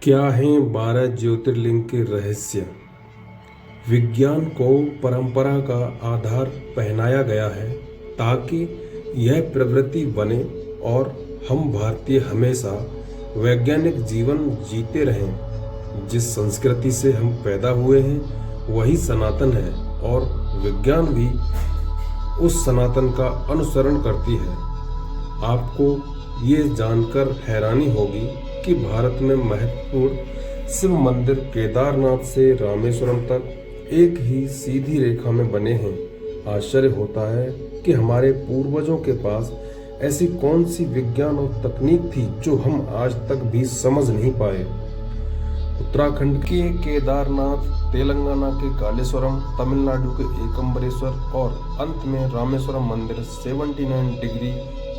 क्या हैं 12 ज्योतिर्लिंग के रहस्य। विज्ञान को परंपरा का आधार पहनाया गया है ताकि यह प्रवृत्ति बने और हम भारतीय हमेशा वैज्ञानिक जीवन जीते रहें। जिस संस्कृति से हम पैदा हुए हैं वही सनातन है और विज्ञान भी उस सनातन का अनुसरण करती है। आपको ये जानकर हैरानी होगी कि भारत में महत्वपूर्ण शिव मंदिर केदारनाथ से रामेश्वरम तक एक ही सीधी रेखा में बने हैं। आश्चर्य होता है कि हमारे पूर्वजों के पास ऐसी कौन सी विज्ञान और तकनीक थी जो हम आज तक भी समझ नहीं पाए। उत्तराखंड के केदारनाथ, तेलंगाना के कालेश्वरम, तमिलनाडु के एकम्बरेश्वर और अंत में रामेश्वरम मंदिर 79 डिग्री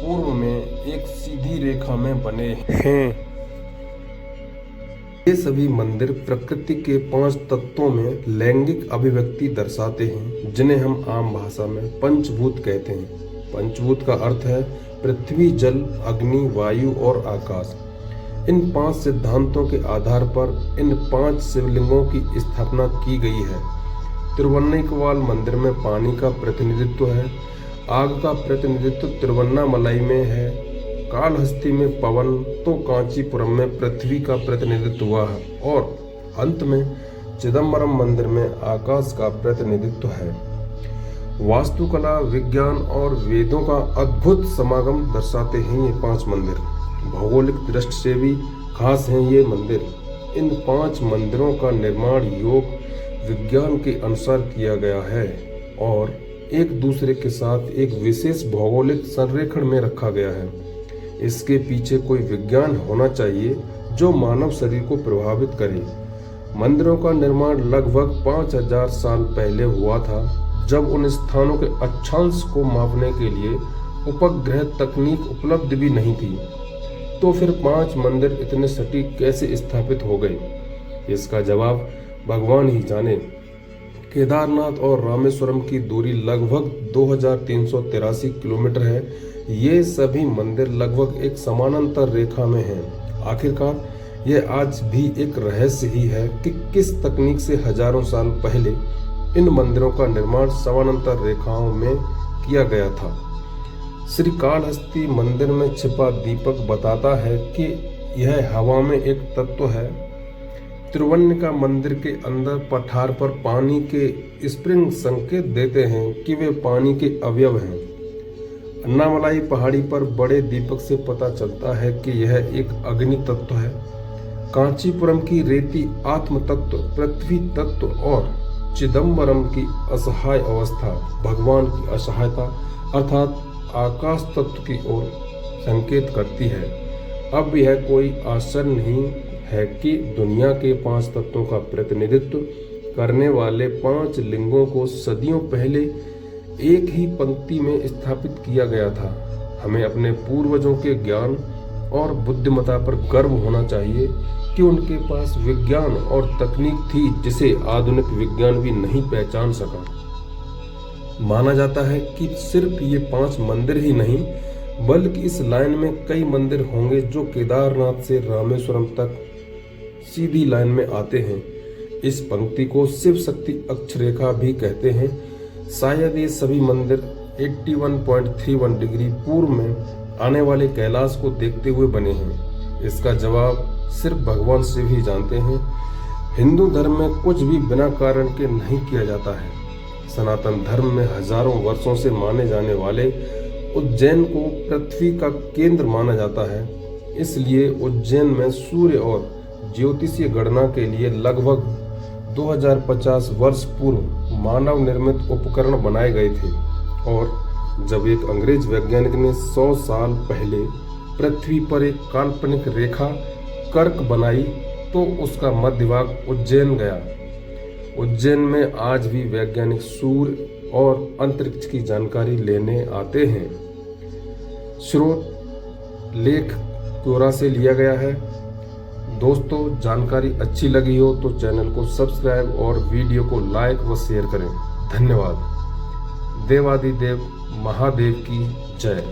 पूर्व में एक सीधी रेखा में बने हैं। ये सभी मंदिर प्रकृति के 5 तत्वों में लैंगिक अभिव्यक्ति दर्शाते हैं, जिन्हें हम आम भाषा में पंचभूत कहते हैं। पंचभूत का अर्थ है पृथ्वी, जल, अग्नि, वायु और आकाश। इन 5 सिद्धांतों के आधार पर इन 5 शिवलिंगों की स्थापना की गई है। तिरुवन्नमलाई मंदिर में पानी का प्रतिनिधित्व है, आग का प्रतिनिधित्व तिरुवन्नामलाई में है, कालहस्ती में पवन, तो कांचीपुरम में पृथ्वी का प्रतिनिधित्व हुआ है और अंत में चिदम्बरम मंदिर में आकाश का प्रतिनिधित्व है। वास्तुकला, विज्ञान और वेदों का अद्भुत समागम दर्शाते हैं ये 5 मंदिर। भौगोलिक दृष्टि से भी खास हैं ये मंदिर। इन 5 मंदिरों का निर्माण योग विज्ञान के अनुसार किया गया है और एक दूसरे के साथ एक विशेष भौगोलिक संरेखण में रखा गया है। इसके पीछे कोई विज्ञान होना चाहिए जो मानव शरीर को प्रभावित करे। मंदिरों का निर्माण लगभग 5000 साल पहले हुआ था, जब उन स्थानों के अक्षांश को मापने के लिए उपग्रह तकनीक उपलब्ध भी नहीं थी। तो फिर 5 मंदिर इतने सटीक कैसे स्थापित हो गए? इसका जवाब भगवान ही जाने। केदारनाथ और रामेश्वरम की दूरी लगभग 2383 किलोमीटर है। ये सभी मंदिर लगभग एक समानांतर रेखा में हैं। आखिरकार यह आज भी एक रहस्य ही है कि किस तकनीक से हजारों साल पहले इन मंदिरों का निर्माण समानांतर रेखाओं में किया गया था। श्री कालहस्ती मंदिर में छिपा दीपक बताता है कि यह हवा में एक तत्व है। तिरुवन्नमलाई मंदिर के अंदर पठार पर पानी के स्प्रिंग संकेत देते हैं कि वे पानी के अवयव हैं। अन्नामलाई पहाड़ी पर बड़े दीपक से पता चलता है कि यह एक अग्नि तत्व है। कांचीपुरम की रेती आत्म तत्व, पृथ्वी तत्व और चिदम्बरम की असहाय अवस्था भगवान की असहायता अर्थात आकाश तत्व की ओर संकेत करती है। अब यह कोई आश्चर्य नहीं है कि दुनिया के 5 तत्वों का प्रतिनिधित्व करने वाले 5 लिंगों को सदियों पहले एक ही पंक्ति में स्थापित किया गया था। हमें अपने पूर्वजों के ज्ञान और बुद्धिमत्ता पर गर्व होना चाहिए कि उनके पास विज्ञान और तकनीक थी जिसे आधुनिक विज्ञान भी नहीं पहचान सका। माना जाता है कि सिर्फ ये 5 मंदिर ही नहीं बल्कि इस लाइन में कई मंदिर होंगे जो केदारनाथ से रामेश्वरम तक सीधी लाइन में आते हैं। इस पंक्ति को शिव शक्ति अक्षरेखा भी कहते हैं। शायद ये सभी मंदिर 81.31 डिग्री पूर्व में आने वाले कैलाश को देखते हुए बने हैं। इसका जवाब सिर्फ भगवान शिव ही जानते हैं। हिंदू धर्म में कुछ भी बिना कारण के नहीं किया जाता है। सनातन धर्म में हजारों वर्षों से माने जाने वाले उज्जैन को पृथ्वी का केंद्र माना जाता है। इसलिए उज्जैन में सूर्य और ज्योतिषीय गणना के लिए लगभग 2050 वर्ष पूर्व मानव निर्मित उपकरण बनाए गए थे और जब एक अंग्रेज वैज्ञानिक ने 100 साल पहले पृथ्वी पर एक काल्पनिक रेखा कर्क बनाई तो उसका मध्य भाग उज्जैन गया। उज्जैन में आज भी वैज्ञानिक सूर्य और अंतरिक्ष की जानकारी लेने आते हैं। स्रोत लेख क्योरा से लिया गया है। दोस्तों, जानकारी अच्छी लगी हो तो चैनल को सब्सक्राइब और वीडियो को लाइक व शेयर करें। धन्यवाद। देवादिदेव महादेव की जय।